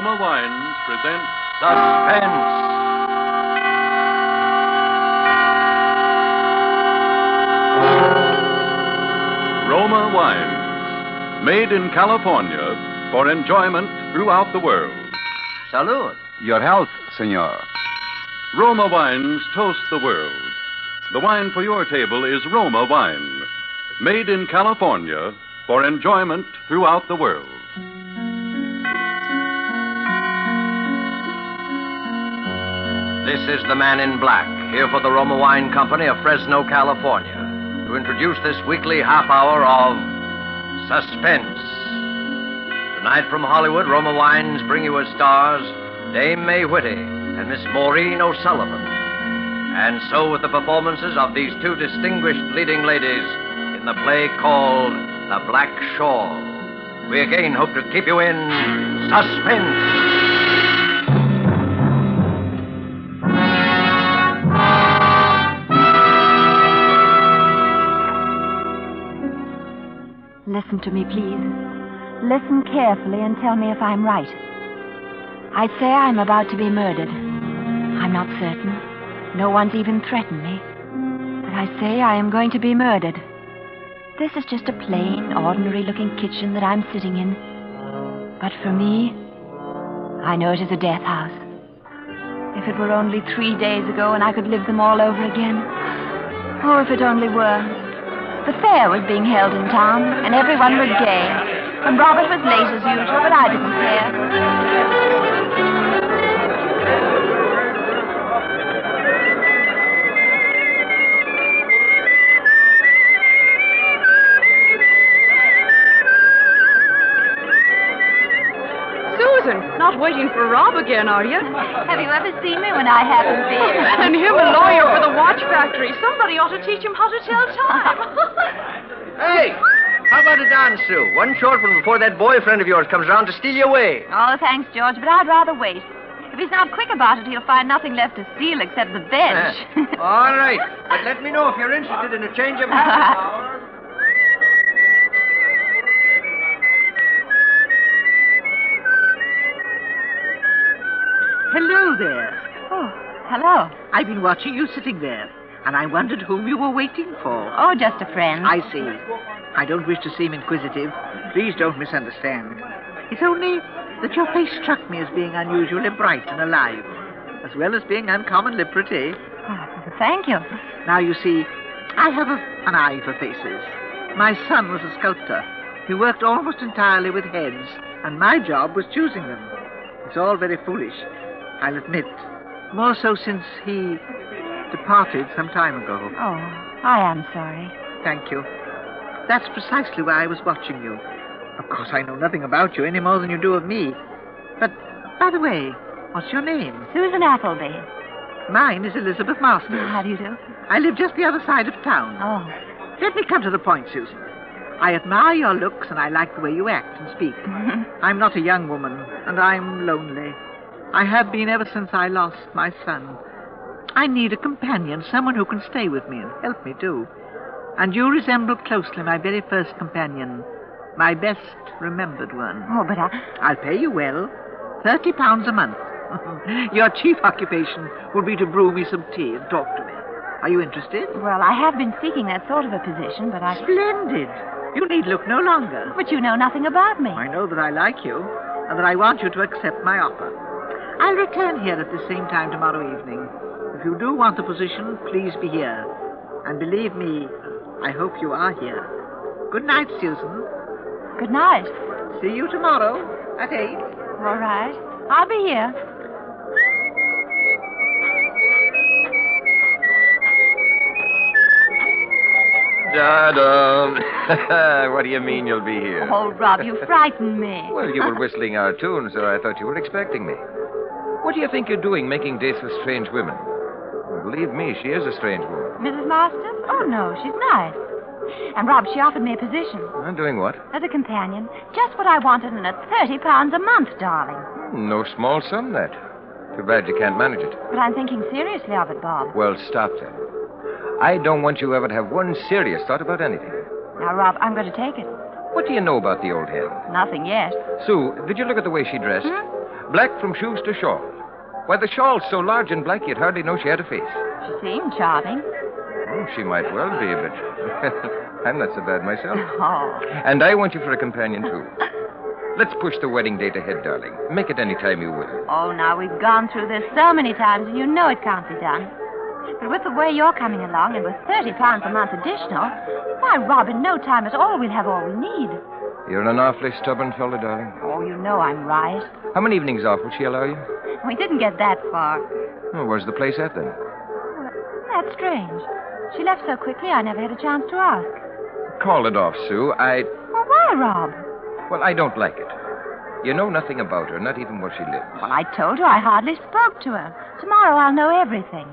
Roma Wines present Suspense. Roma Wines, made in California for enjoyment throughout the world. Salud. Your health, senor. Roma Wines toast the world. The wine for your table is Roma Wine, made in California for enjoyment throughout the world. This is the Man in Black, here for the Roma Wine Company of Fresno, California, to introduce this weekly half hour of Suspense. Tonight from Hollywood, Roma Wines bring you as stars Dame May Whitty and Miss Maureen O'Sullivan. And so with the performances of these two distinguished leading ladies in the play called The Black Shawl, we again hope to keep you in suspense. Listen to me, please. Listen carefully and tell me if I'm right. I say I'm about to be murdered. I'm not certain. No one's even threatened me. But I say I am going to be murdered. This is just a plain, ordinary-looking kitchen that I'm sitting in. But for me, I know it is a death house. If it were only 3 days ago and I could live them all over again. Oh, if it only were. The fair was being held in town, and everyone was gay. And Robert was late as usual, but I didn't care. Not waiting for Rob again, are you? Have you ever seen me when I haven't been? And him a lawyer for the watch factory. Somebody ought to teach him how to tell time. Hey, how about a dance, Sue? One short one before that boyfriend of yours comes around to steal you away. Oh, thanks, George, but I'd rather wait. If he's not quick about it, he'll find nothing left to steal except the bench. All right, but let me know if you're interested in a change of habit. Hello there. Oh, hello. I've been watching you sitting there, and I wondered whom you were waiting for. Oh, just a friend. I see. I don't wish to seem inquisitive. Please don't misunderstand. It's only that your face struck me as being unusually bright and alive, as well as being uncommonly pretty. Oh, thank you. Now, you see, I have an eye for faces. My son was a sculptor. He worked almost entirely with heads, and my job was choosing them. It's all very foolish, I'll admit. More so since he departed some time ago. Oh, I am sorry. Thank you. That's precisely why I was watching you. Of course, I know nothing about you any more than you do of me. But, by the way, what's your name? Susan Appleby. Mine is Elizabeth Masters. How do you do? I live just the other side of town. Oh. Let me come to the point, Susan. I admire your looks and I like the way you act and speak. I'm not a young woman, and I'm lonely. I have been ever since I lost my son. I need a companion, someone who can stay with me and help me, too. And you resemble closely my very first companion, my best remembered one. Oh, but I'll pay you well, £30 a month. Your chief occupation will be to brew me some tea and talk to me. Are you interested? Well, I have been seeking that sort of a position, but Splendid. You need look no longer. But you know nothing about me. I know that I like you, and that I want you to accept my offer. I'll return here at the same time tomorrow evening. If you do want the position, please be here. And believe me, I hope you are here. Good night, Susan. Good night. See you tomorrow at 8. All right. I'll be here. Da-dum. What do you mean you'll be here? Oh, Rob, you frightened me. Well, you were whistling our tune, so I thought you were expecting me. What do you think you're doing making dates with strange women? Believe me, she is a strange woman. Mrs. Masters? Oh, no, she's nice. And, Rob, she offered me a position. Doing what? As a companion. Just what I wanted, and at £30 a month, darling. No small sum, that. Too bad you can't manage it. But I'm thinking seriously of it, Bob. Well, stop then. I don't want you ever to have one serious thought about anything. Now, Rob, I'm going to take it. What do you know about the old hen? Nothing yet. Sue, did you look at the way she dressed? Black from shoes to shawl. Why, the shawl's so large and black you'd hardly know she had a face. She seemed charming. Oh, she might well be, but I'm not so bad myself. Oh. And I want you for a companion, too. Let's push the wedding date ahead, darling. Make it any time you will. Oh, now, we've gone through this so many times, and you know it can't be done. But with the way you're coming along, and with £30 a month additional, why, Rob, in no time at all, we'll have all we need. You're an awfully stubborn fellow, darling. Oh, you know I'm right. How many evenings off will she allow you? We didn't get that far. Oh, where's the place at, then? That's strange. She left so quickly, I never had a chance to ask. Call it off, Sue. Well, why, Rob? Well, I don't like it. You know nothing about her, not even where she lives. Well, I told you I hardly spoke to her. Tomorrow I'll know everything.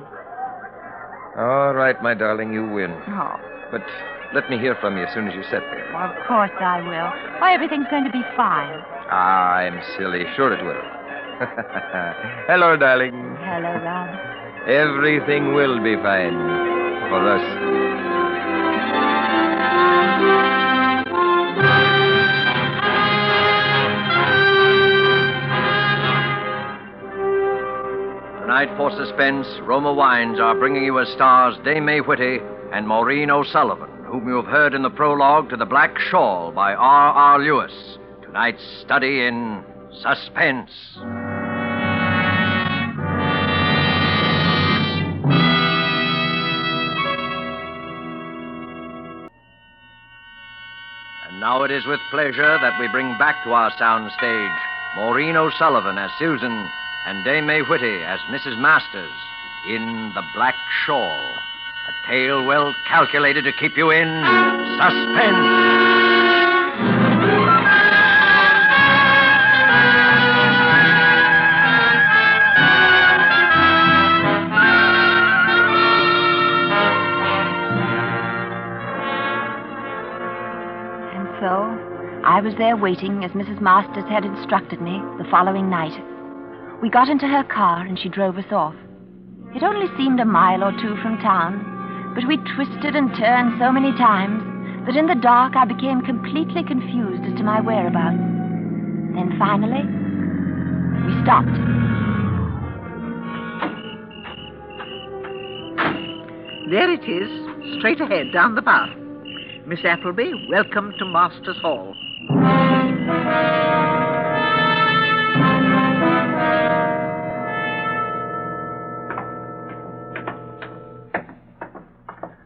All right, my darling, you win. Oh. But let me hear from you as soon as you set there. Well, of course I will. Why, everything's going to be fine. Ah, I'm silly. Sure it will. Hello, darling. Hello, Rob. Everything will be fine for us. Tonight for Suspense, Roma Wines are bringing you as stars Dame May Whitty and Maureen O'Sullivan, whom you have heard in the prologue to The Black Shawl by R.R. Lewis. Tonight's study in Suspense. And now it is with pleasure that we bring back to our soundstage Maureen O'Sullivan as Susan and Dame May Whitty as Mrs. Masters in The Black Shawl. A tale well calculated to keep you in suspense. And so, I was there waiting as Mrs. Masters had instructed me the following night. We got into her car and she drove us off. It only seemed a mile or two from town, but we twisted and turned so many times that in the dark I became completely confused as to my whereabouts. Then finally, we stopped. There it is, straight ahead, down the path. Miss Appleby, welcome to Masters Hall.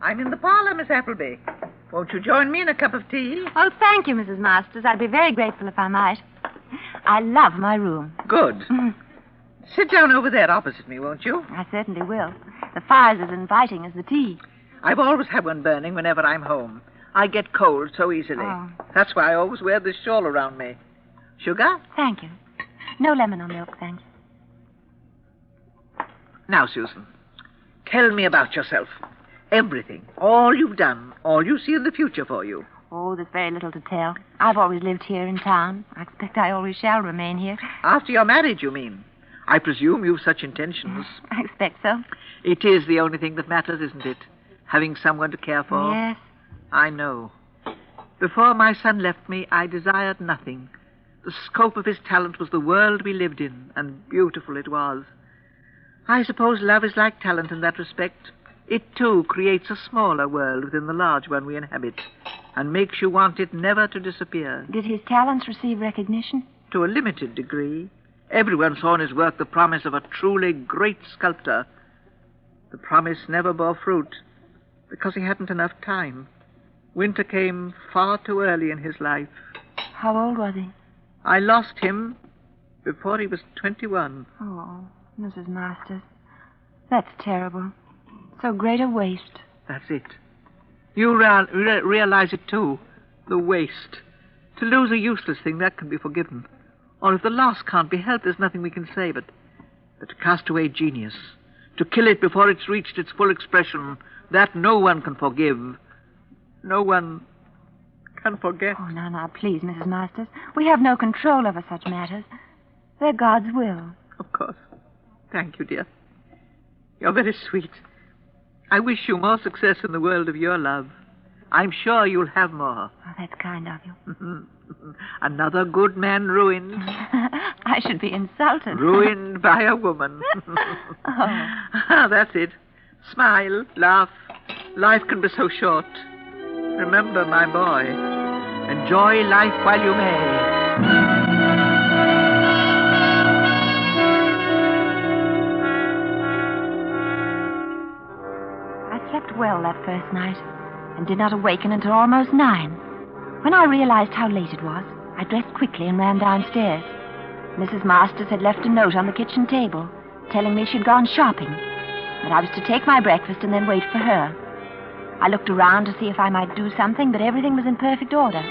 I'm in the parlor, Miss Appleby. Won't you join me in a cup of tea? Oh, thank you, Mrs. Masters. I'd be very grateful if I might. I love my room. Good. Sit down over there opposite me, won't you? I certainly will. The fire's as inviting as the tea. I've always had one burning whenever I'm home. I get cold so easily. Oh. That's why I always wear this shawl around me. Sugar? Thank you. No lemon or milk, thanks. Now, Susan, tell me about yourself. Everything. All you've done. All you see in the future for you. Oh, there's very little to tell. I've always lived here in town. I expect I always shall remain here. After you're married, you mean? I presume you've such intentions. I expect so. It is the only thing that matters, isn't it? Having someone to care for. Yes. I know. Before my son left me, I desired nothing. The scope of his talent was the world we lived in, and beautiful it was. I suppose love is like talent in that respect. It, too, creates a smaller world within the large one we inhabit, and makes you want it never to disappear. Did his talents receive recognition? To a limited degree. Everyone saw in his work the promise of a truly great sculptor. The promise never bore fruit, because he hadn't enough time. Winter came far too early in his life. How old was he? I lost him before he was 21. Oh, Mrs. Masters. That's terrible. So great a waste. That's it. You realize it, too. The waste. To lose a useless thing, that can be forgiven. Or if the loss can't be helped, there's nothing we can say. But to cast away genius, to kill it before it's reached its full expression, that no one can forgive. No one can forget. Oh, now, please, Mrs. Masters. We have no control over such matters. They're God's will. Of course. Thank you, dear. You're very sweet. I wish you more success in the world of your love. I'm sure you'll have more. Oh, that's kind of you. Another good man ruined. I should be insulted. Ruined by a woman. That's it. Smile, laugh. Life can be so short. Remember, my boy, enjoy life while you may. I slept well that first night and did not awaken until almost 9. When I realized how late it was, I dressed quickly and ran downstairs. Mrs. Masters had left a note on the kitchen table telling me she'd gone shopping, that I was to take my breakfast and then wait for her. I looked around to see if I might do something, but everything was in perfect order.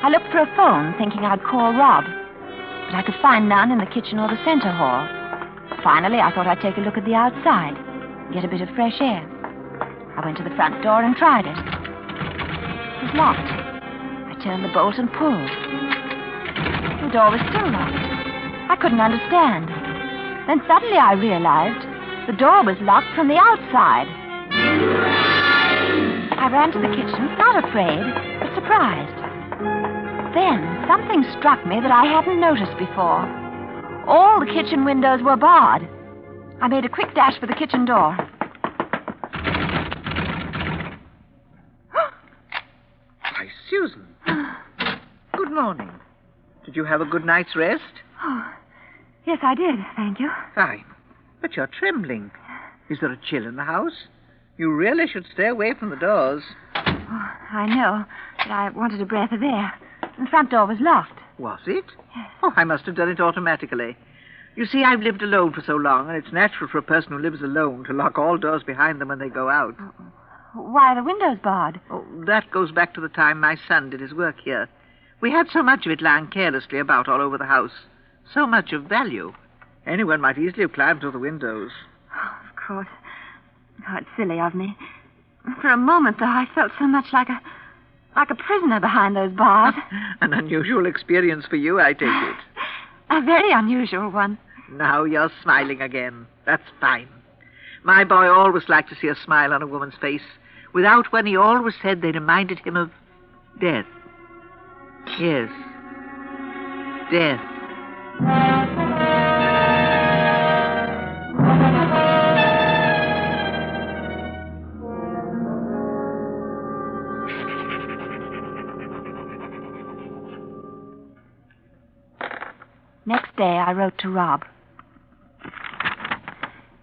I looked for a phone, thinking I'd call Rob, but I could find none in the kitchen or the center hall. Finally, I thought I'd take a look at the outside, get a bit of fresh air. I went to the front door and tried it. It was locked. I turned the bolt and pulled. The door was still locked. I couldn't understand. Then suddenly I realized the door was locked from the outside. I ran to the kitchen, not afraid, but surprised. Then something struck me that I hadn't noticed before. All the kitchen windows were barred. I made a quick dash for the kitchen door. Why, Susan. Good morning. Did you have a good night's rest? Oh, yes, I did, thank you. Fine. But you're trembling. Is there a chill in the house? You really should stay away from the doors. Oh, I know, but I wanted a breath of air. The front door was locked. Was it? Yes. Oh, I must have done it automatically. You see, I've lived alone for so long, and it's natural for a person who lives alone to lock all doors behind them when they go out. Why are the windows barred? Oh, that goes back to the time my son did his work here. We had so much of it lying carelessly about all over the house. So much of value. Anyone might easily have climbed through the windows. Oh, of course. Oh, it's silly of me. For a moment, though, I felt so much like a prisoner behind those bars. An unusual experience for you, I take it. A very unusual one. Now you're smiling again. That's fine. My boy always liked to see a smile on a woman's face. Without one, he always said they reminded him of death. Yes. Death. Next day, I wrote to Rob.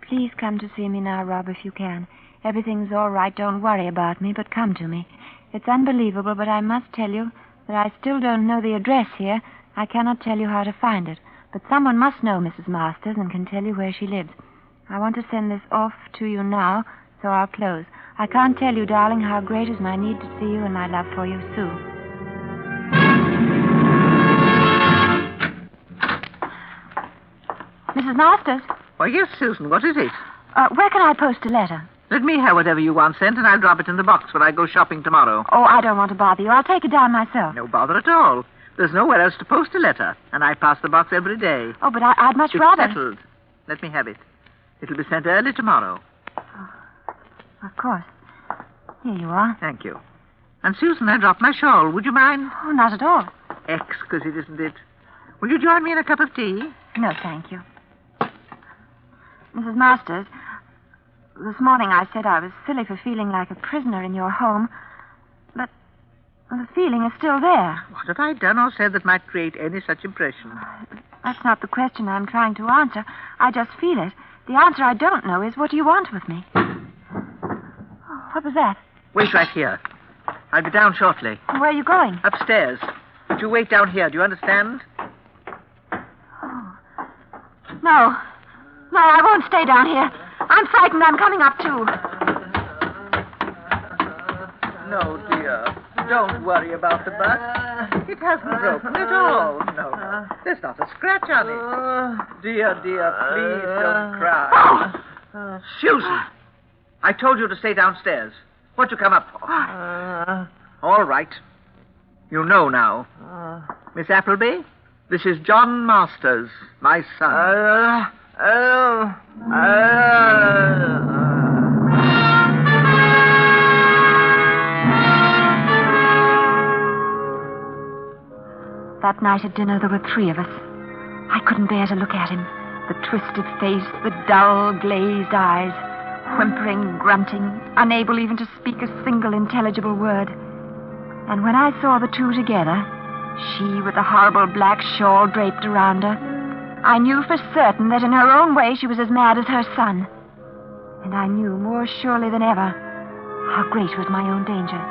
Please come to see me now, Rob, if you can. Everything's all right. Don't worry about me, but come to me. It's unbelievable, but I must tell you that I still don't know the address here. I cannot tell you how to find it. But someone must know Mrs. Masters and can tell you where she lives. I want to send this off to you now, so I'll close. I can't tell you, darling, how great is my need to see you and my love for you, Sue. Mrs. Masters? Why, yes, Susan, what is it? Where can I post a letter? Let me have whatever you want sent, and I'll drop it in the box when I go shopping tomorrow. Oh, I don't want to bother you. I'll take it down myself. No bother at all. There's nowhere else to post a letter, and I pass the box every day. Oh, but I'd much It's rather... settled. Let me have it. It'll be sent early tomorrow. Of course. Here you are. Thank you. And, Susan, I dropped my shawl. Would you mind? Oh, not at all. Exquisite, isn't it? Will you join me in a cup of tea? No, thank you. Mrs. Masters, this morning I said I was silly for feeling like a prisoner in your home, but the feeling is still there. What have I done or said that might create any such impression? That's not the question I'm trying to answer. I just feel it. The answer I don't know is, what do you want with me? Oh, what was that? Wait right here. I'll be down shortly. Where are you going? Upstairs. But you wait down here. Do you understand? Oh. No. No, I won't stay down here. I'm frightened. I'm coming up, too. No, dear. Don't worry about the bus. It hasn't broken at all. No. There's not a scratch on it. Dear, please don't cry. Oh. Susan! I told you to stay downstairs. What'd you come up for? All right. You know now. Miss Appleby, this is John Masters, my son. That night at dinner, there were 3 of us. I couldn't bear to look at him. The twisted face, the dull, glazed eyes, whimpering, grunting, unable even to speak a single intelligible word. And when I saw the 2 together, she with the horrible black shawl draped around her, I knew for certain that in her own way she was as mad as her son. And I knew more surely than ever how great was my own danger.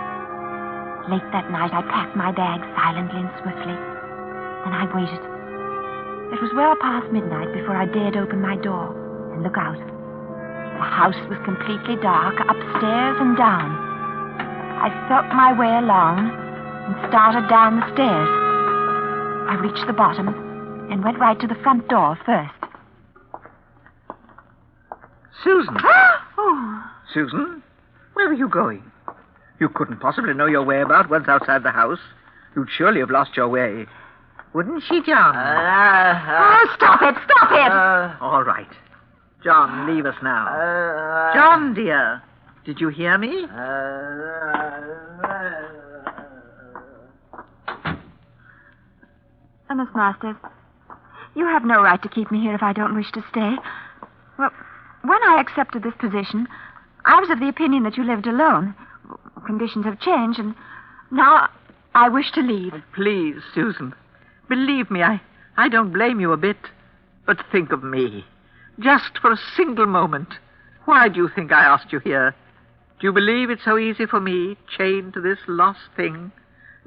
Late that night, I packed my bag silently and swiftly. And I waited. It was well past midnight before I dared open my door and look out. The house was completely dark, upstairs and down. I felt my way along and started down the stairs. I reached the bottom and went right to the front door first. Susan! Susan, where are you going? You couldn't possibly know your way about once outside the house. You'd surely have lost your way. Wouldn't she, John? Stop it! All right. John, leave us now. John, dear, did you hear me? Miss Masters, you have no right to keep me here if I don't wish to stay. Well, when I accepted this position, I was of the opinion that you lived alone. Conditions have changed, and now I wish to leave. Please, Susan, believe me, I don't blame you a bit. But think of me. Just for a single moment. Why do you think I asked you here? Do you believe it's so easy for me, chained to this lost thing?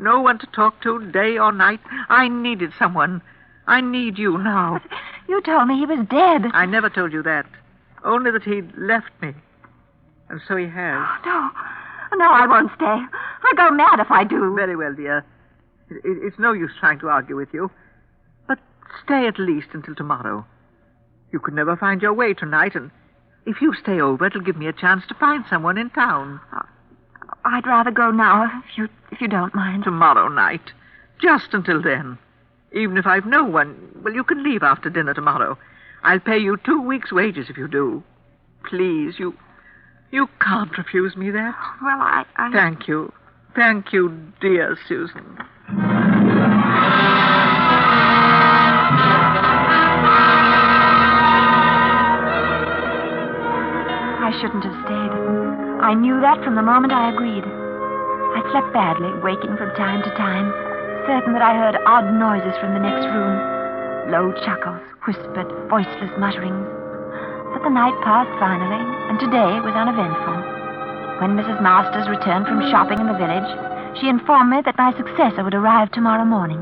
No one to talk to day or night. I needed someone. I need you now. But you told me he was dead. I never told you that. Only that he'd left me. And so he has. No, I won't stay. I'll go mad if I do. Very well, dear. It's no use trying to argue with you. But stay at least until tomorrow. You could never find your way tonight, and if you stay over, it'll give me a chance to find someone in town. I'd rather go now, if you don't mind. Tomorrow night. Just until then. Even if I've no one, well, you can leave after dinner tomorrow. I'll pay you 2 weeks' wages if you do. Please, you can't refuse me that. Well, I... Thank you. Thank you, dear Susan. I shouldn't have stayed. I knew that from the moment I agreed. I slept badly, waking from time to time, certain that I heard odd noises from the next room. Low chuckles, whispered, voiceless mutterings. But the night passed finally, and today was uneventful. When Mrs. Masters returned from shopping in the village, she informed me that my successor would arrive tomorrow morning,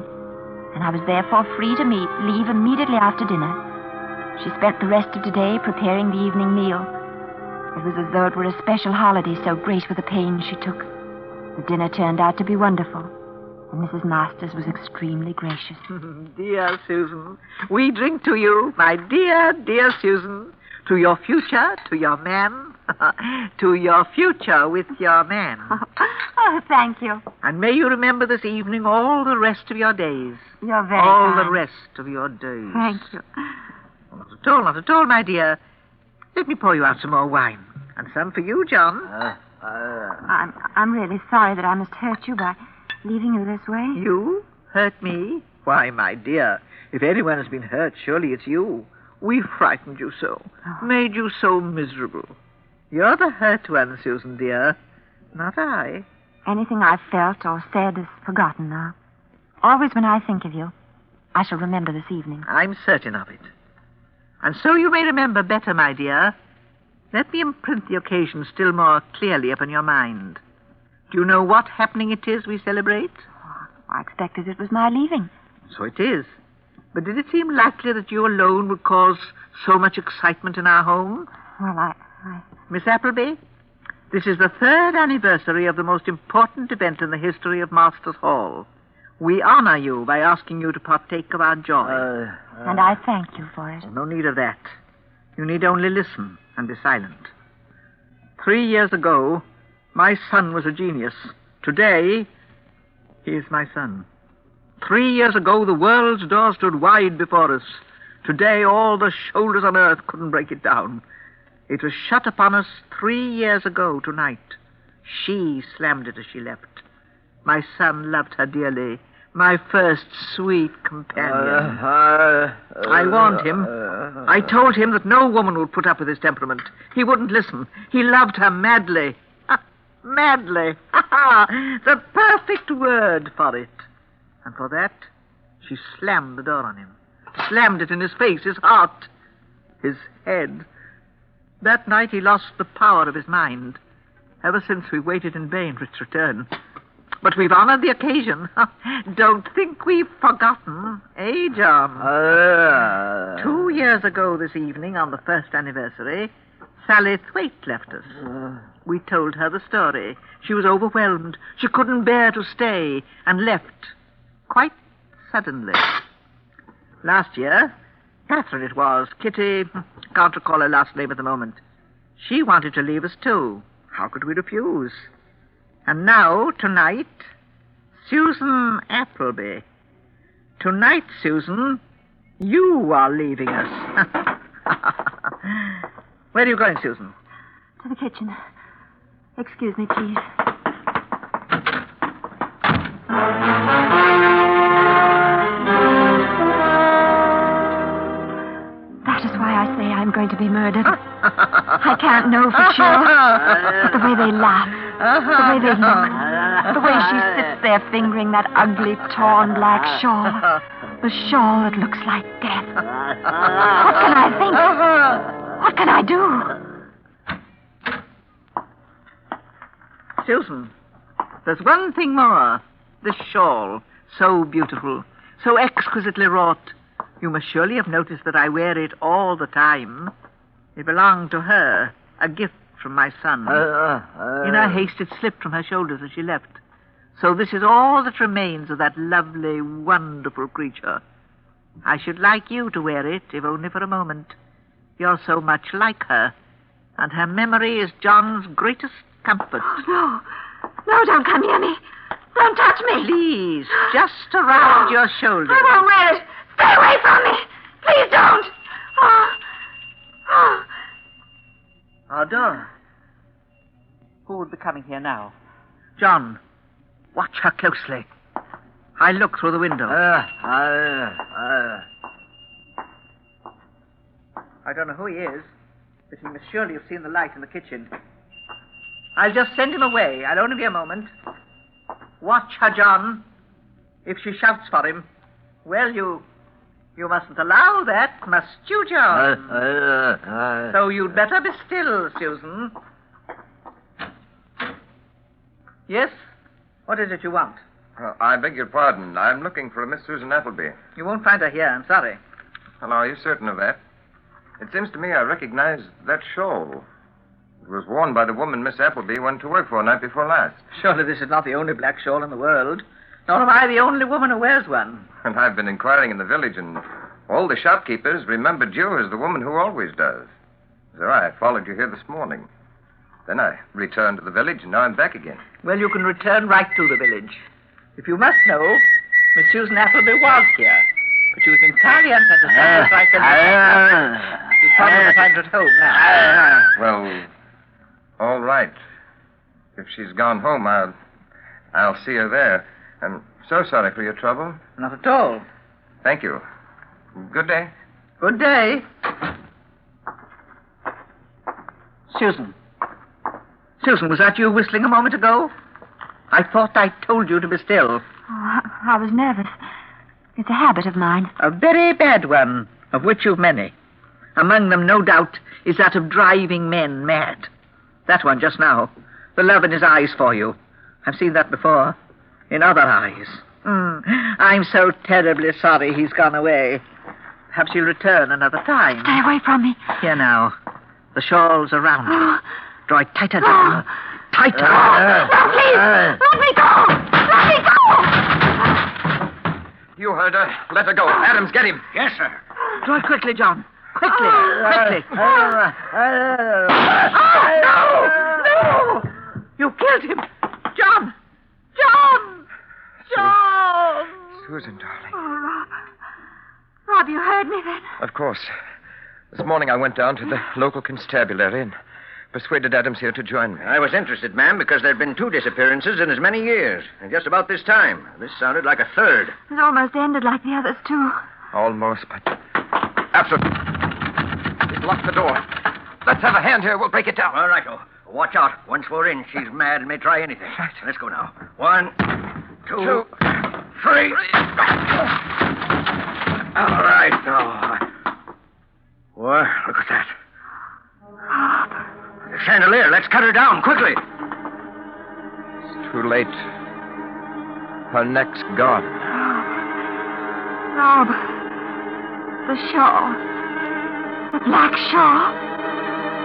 and I was therefore free to leave immediately after dinner. She spent the rest of today preparing the evening meal. It was as though it were a special holiday, so great were the pains she took. The dinner turned out to be wonderful, and Mrs. Masters was extremely gracious. Dear Susan, we drink to you, my dear, dear Susan, to your future, to your man, to your future with your man. Oh, thank you. And may you remember this evening all the rest of your days. You're very all kind. the rest of your days. Thank you. Not at all, my dear. Let me pour you out some more wine. And some for you, John. I'm really sorry that I must hurt you by leaving you this way. You? Hurt me? Why, my dear, if anyone has been hurt, surely it's you. We frightened you so. Made you so miserable. You're the hurt one, Susan, dear. Not I. Anything I've felt or said is forgotten now. Always when I think of you, I shall remember this evening. I'm certain of it. And so you may remember better, my dear. Let me imprint the occasion still more clearly upon your mind. Do you know what happening it is we celebrate? I expected it was my leaving. So it is. But did it seem likely that you alone would cause so much excitement in our home? Well, Miss Appleby, this is the 3rd anniversary of the most important event in the history of Masters Hall. We honor you by asking you to partake of our joy. And I thank you for it. No need of that. You need only listen and be silent. 3 years ago, my son was a genius. Today, he is my son. 3 years ago, the world's door stood wide before us. Today, all the shoulders on earth couldn't break it down. It was shut upon us 3 years ago tonight. She slammed it as she left. My son loved her dearly. My first sweet companion. I warned him. I told him that no woman would put up with his temperament. He wouldn't listen. He loved her madly. Madly. The perfect word for it. And for that, she slammed the door on him. Slammed it in his face, his heart, his head. That night he lost the power of his mind. Ever since, we waited in vain for its return. But we've honored the occasion. Don't think we've forgotten, eh, John? 2 years ago this evening, on the first anniversary, Sally Thwaite left us. We told her the story. She was overwhelmed. She couldn't bear to stay and left quite suddenly. Last year, Catherine it was, Kitty, can't recall her last name at the moment. She wanted to leave us too. How could we refuse? And now, tonight, Susan Appleby. Tonight, Susan, you are leaving us. Where are you going, Susan? To the kitchen. Excuse me, please. That is why I say I'm going to be murdered. I can't know for sure. But the way they laugh, the way they look, the way she sits there fingering that ugly, torn black shawl. The shawl that looks like death. What can I think? What can I do? Susan, there's one thing more. This shawl, so beautiful, so exquisitely wrought. You must surely have noticed that I wear it all the time. It belonged to her, a gift from my son. In her haste, it slipped from her shoulders as she left. So this is all that remains of that lovely, wonderful creature. I should like you to wear it, if only for a moment. You're so much like her, and her memory is John's greatest comfort. Oh, no. No, don't come near me. Don't touch me. Please, just around your shoulders. I won't wear it. Stay away from me. Please don't. Our door. Who would be coming here now? John, watch her closely. I look through the window. I don't know who he is, but he must surely have seen the light in the kitchen. I'll just send him away. I'll only be a moment. Watch her, John. If she shouts for him, well, you mustn't allow that, must you, John? So you'd better be still, Susan. Yes? What is it you want? I beg your pardon. I'm looking for a Miss Susan Appleby. You won't find her here, I'm sorry. Well, are you certain of that? It seems to me I recognize that shawl. It was worn by the woman Miss Appleby went to work for night before last. Surely this is not the only black shawl in the world. Nor am I the only woman who wears one. And I've been inquiring in the village, and all the shopkeepers remembered you as the woman who always does. So I followed you here this morning. Then I returned to the village, and now I'm back again. Well, you can return right to the village. If you must know, Miss Susan Appleby was here. But she was entirely unsatisfied with I can... She's probably find her at home now. Well, all right. If she's gone home, I'll see her there. I'm so sorry for your trouble. Not at all. Thank you. Good day. Good day. Susan. Susan, was that you whistling a moment ago? I thought I told you to be still. Oh, I was nervous. It's a habit of mine. A very bad one, of which you've many. Among them, no doubt, is that of driving men mad. That one just now. The love in his eyes for you. I've seen that before. In other eyes. I'm so terribly sorry he's gone away. Perhaps he'll return another time. Stay away from me. Here now. The shawl's around me. Draw it tighter, John. Tighter. No, please. Let me go. Let me go. You heard her. Let her go. Adams, get him. Yes, sir. Draw it quickly, John. Quickly. Quickly. Oh, No! You killed him. John! John! John! Susan, darling. Oh, Rob, you heard me then? Of course. This morning I went down to the local constabulary and persuaded Adams here to join me. I was interested, ma'am, because there'd been 2 disappearances in as many years. And just about this time. This sounded like a third. It almost ended like the others, too. Almost, but... Absolutely. He's locked the door. Let's have a hand here. We'll break it down. All right, watch out. Once we're in, she's mad and may try anything. Right. Let's go now. 1, 2, 3. All right. Well, look at that. The chandelier. Let's cut her down quickly. It's too late. Her neck's gone. Rob. The shawl. The black shawl.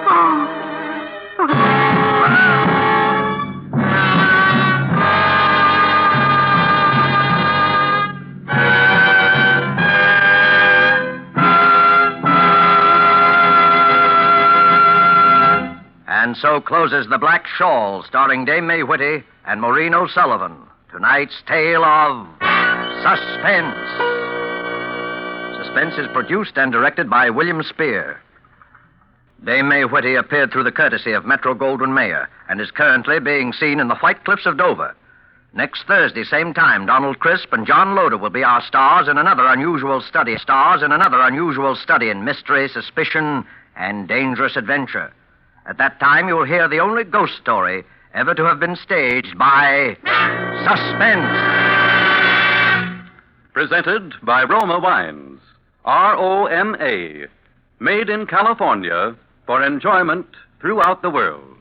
Oh. And so closes The Black Shawl, starring Dame May Whitty and Maureen O'Sullivan. Tonight's tale of Suspense. Suspense is produced and directed by William Spear. Dame May Whitty appeared through the courtesy of Metro-Goldwyn-Mayer and is currently being seen in the White Cliffs of Dover. Next Thursday, same time, Donald Crisp and John Loder will be our stars in another unusual study. In mystery, suspicion, and dangerous adventure. At that time, you'll hear the only ghost story ever to have been staged by Suspense. Presented by Roma Wines. ROMA. Made in California for enjoyment throughout the world.